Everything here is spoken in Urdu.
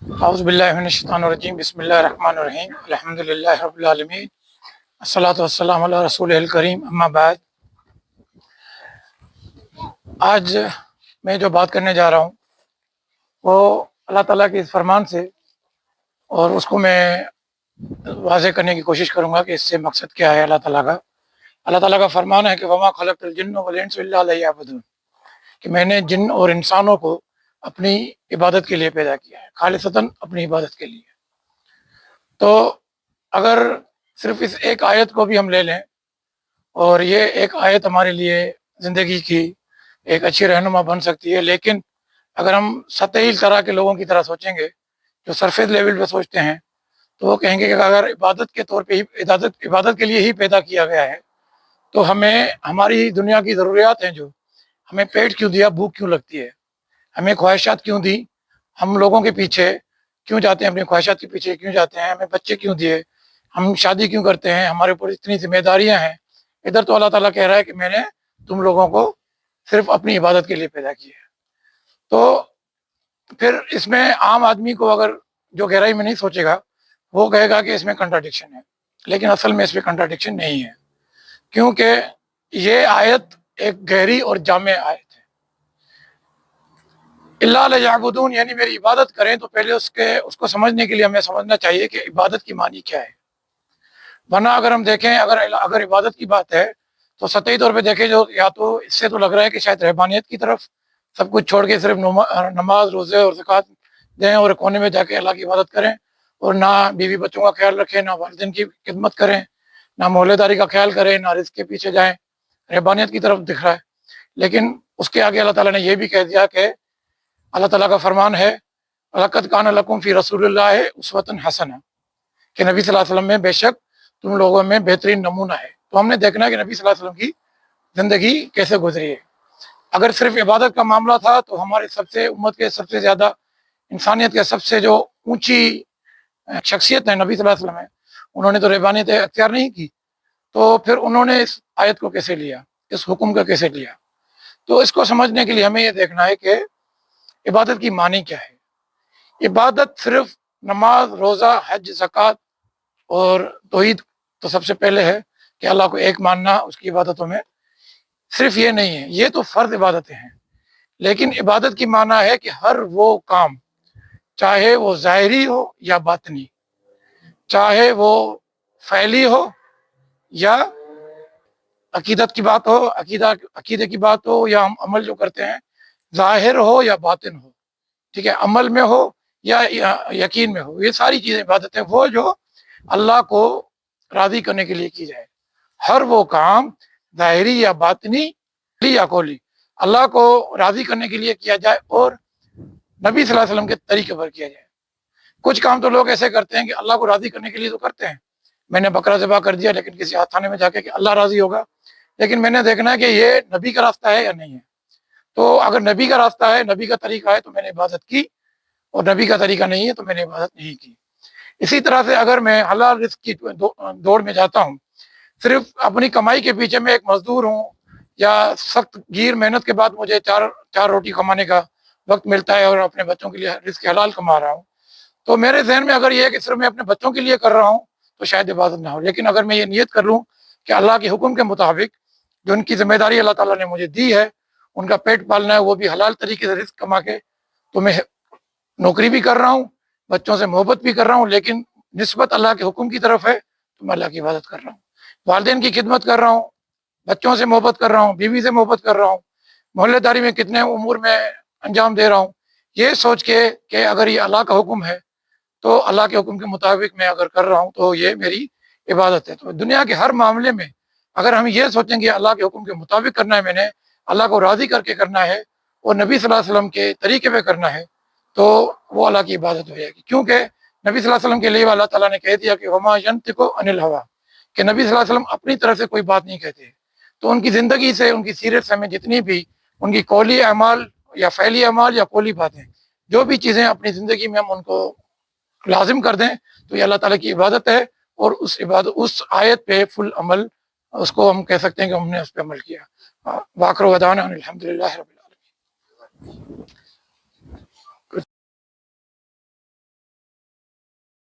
اعوذ باللہ من الشیطان الرجیم، بسم اللہ الرحمن الرحیم، الحمد للہ رب العالمین، الصلاۃ والسلام علی رسول الکریم، اما بعد۔ آج میں جو بات کرنے جا رہا ہوں وہ اللہ تعالیٰ کے اس فرمان سے، اور اس کو میں واضح کرنے کی کوشش کروں گا کہ اس سے مقصد کیا ہے اللہ تعالیٰ کا فرمان ہے کہ وما خلقت الجن والانس الا لیعبدون، کہ میں نے جن اور انسانوں کو اپنی عبادت کے لیے پیدا کیا ہے، خالصتاً اپنی عبادت کے لیے۔ تو اگر صرف اس ایک آیت کو بھی ہم لے لیں، اور یہ ایک آیت ہمارے لیے زندگی کی ایک اچھی رہنما بن سکتی ہے، لیکن اگر ہم سطحی طرح کے لوگوں کی طرح سوچیں گے جو سرفیس لیول پہ سوچتے ہیں، تو وہ کہیں گے کہ اگر عبادت کے طور پہ ہی عبادت کے لیے ہی پیدا کیا گیا ہے تو ہمیں ہماری دنیا کی ضروریات ہیں، جو ہمیں پیٹ کیوں دیا، بھوک کیوں لگتی ہے، ہمیں خواہشات کیوں دی، ہم لوگوں کے پیچھے کیوں جاتے ہیں، اپنی خواہشات کے پیچھے کیوں جاتے ہیں، ہمیں بچے کیوں دیے، ہم شادی کیوں کرتے ہیں، ہمارے اوپر اتنی ذمہ داریاں ہیں۔ ادھر تو اللہ تعالیٰ کہہ رہا ہے کہ میں نے تم لوگوں کو صرف اپنی عبادت کے لیے پیدا کیا ہے۔ تو پھر اس میں عام آدمی کو اگر جو گہرائی میں نہیں سوچے گا، وہ کہے گا کہ اس میں کنٹراڈکشن ہے، لیکن اصل میں اس میں کنٹراڈکشن نہیں ہے، کیونکہ یہ آیت ایک گہری اور جامع آیت ہے۔ اللہ لیعبدون یعنی میری عبادت کریں، تو پہلے اس کو سمجھنے کے لیے ہمیں سمجھنا چاہیے کہ عبادت کی معنی کیا ہے۔ ورنہ اگر ہم دیکھیں، اگر عبادت کی بات ہے تو سطحی طور پہ دیکھیں، جو یا تو اس سے تو لگ رہا ہے کہ شاید رہبانیت کی طرف سب کچھ چھوڑ کے صرف نماز، روزے اور زکوٰۃ دیں اور کونے میں جا کے اللہ کی عبادت کریں، اور نہ بیوی بچوں کا خیال رکھیں، نہ والدین کی خدمت کریں، نہ محلے داری کا خیال کریں، نہ رزق کے پیچھے جائیں، رہبانیت کی طرف دکھ رہا ہے۔ لیکن اس کے آگے اللہ تعالیٰ نے یہ بھی کہہ دیا کہ اللہ تعالیٰ کا فرمان ہے لَقَدْ كَانَ لَكُمْ فِي رَسُولِ اللَّهِ أُسْوَةٌ حَسَنَةٌ، کہ نبی صلی اللہ علیہ وسلم میں بے شک تم لوگوں میں بہترین نمونہ ہے۔ تو ہم نے دیکھنا ہے کہ نبی صلی اللہ علیہ وسلم کی زندگی کیسے گزری ہے۔ اگر صرف عبادت کا معاملہ تھا تو ہمارے امت کے سب سے زیادہ، انسانیت کے سب سے جو اونچی شخصیت ہے نبی صلی اللہ علیہ وسلم ہے، انہوں نے تو رہبانیت اختیار نہیں کی، تو پھر انہوں نے اس آیت کو کیسے لیا، اس حکم کا کیسے لیا؟ تو اس کو سمجھنے کے لیے ہمیں یہ دیکھنا ہے کہ عبادت کی معنی کیا ہے۔ عبادت صرف نماز، روزہ، حج، زکوٰۃ اور توحید تو سب سے پہلے ہے کہ اللہ کو ایک ماننا اس کی عبادتوں میں، صرف یہ نہیں ہے، یہ تو فرض عبادتیں ہیں، لیکن عبادت کی معنی ہے کہ ہر وہ کام، چاہے وہ ظاہری ہو یا باطنی، چاہے وہ فعلی ہو یا عقیدت کی بات ہو، عقیدے کی بات ہو، یا ہم عمل جو کرتے ہیں ظاہر ہو یا باطن ہو، ٹھیک ہے، عمل میں ہو یا یقین میں ہو، یہ ساری چیزیں عبادت ہیں، وہ جو اللہ کو راضی کرنے کے لیے کی جائے۔ ہر وہ کام ظاہری یا باطنی یا قولی اللہ کو راضی کرنے کے لیے کیا جائے، اور نبی صلی اللہ علیہ وسلم کے طریقے پر کیا جائے۔ کچھ کام تو لوگ ایسے کرتے ہیں کہ اللہ کو راضی کرنے کے لیے تو کرتے ہیں، میں نے بکرا ذبح کر دیا لیکن کسی ہاتھانے میں جا کے کہ اللہ راضی ہوگا، لیکن میں نے دیکھنا ہے کہ یہ نبی کا راستہ ہے یا نہیں ہے۔ تو اگر نبی کا راستہ ہے، نبی کا طریقہ ہے، تو میں نے عبادت کی، اور نبی کا طریقہ نہیں ہے تو میں نے عبادت نہیں کی۔ اسی طرح سے اگر میں حلال رزق کی دوڑ میں جاتا ہوں، صرف اپنی کمائی کے پیچھے میں ایک مزدور ہوں، یا سخت گیر محنت کے بعد مجھے چار روٹی کمانے کا وقت ملتا ہے اور اپنے بچوں کے لیے رزق حلال کما رہا ہوں، تو میرے ذہن میں اگر یہ ہے کہ صرف میں اپنے بچوں کے لیے کر رہا ہوں تو شاید عبادت نہ ہو۔ لیکن اگر میں یہ نیت کر لوں کہ اللہ کے حکم کے مطابق جو ان کی ذمہ داری اللہ تعالیٰ نے مجھے دی ہے، ان کا پیٹ پالنا ہے، وہ بھی حلال طریقے سے رزق کما کے، تو میں نوکری بھی کر رہا ہوں، بچوں سے محبت بھی کر رہا ہوں، لیکن نسبت اللہ کے حکم کی طرف ہے تو میں اللہ کی عبادت کر رہا ہوں، والدین کی خدمت کر رہا ہوں، بچوں سے محبت کر رہا ہوں، بیوی سے محبت کر رہا ہوں، محلے داری میں کتنے امور میں انجام دے رہا ہوں، یہ سوچ کے کہ اگر یہ اللہ کا حکم ہے تو اللہ کے حکم کے مطابق میں اگر کر رہا ہوں تو یہ میری عبادت ہے۔ تو دنیا کے ہر معاملے میں اگر ہم یہ سوچیں گے اللہ کے حکم کے مطابق کرنا ہے، میں نے اللہ کو راضی کر کے کرنا ہے اور نبی صلی اللہ علیہ وسلم کے طریقے پہ کرنا ہے، تو وہ اللہ کی عبادت ہو جائے گی۔ کیونکہ نبی صلی اللہ علیہ وسلم کے لیے اللہ تعالیٰ نے کہہ دیا کہ وما ینطق عن الہویٰ، کہ نبی صلی اللہ علیہ وسلم اپنی طرف سے کوئی بات نہیں کہتے، تو ان کی زندگی سے، ان کی سیرت سے ہمیں جتنی بھی ان کی قولی اعمال یا فعلی اعمال یا قولی باتیں، جو بھی چیزیں اپنی زندگی میں ہم ان کو لازم کر دیں تو یہ اللہ تعالیٰ کی عبادت ہے، اور اس آیت پہ فل عمل، اس کو ہم کہہ سکتے ہیں کہ ہم نے اس پہ عمل کیا۔ واخر دعوانا الحمد للہ رب العالمین۔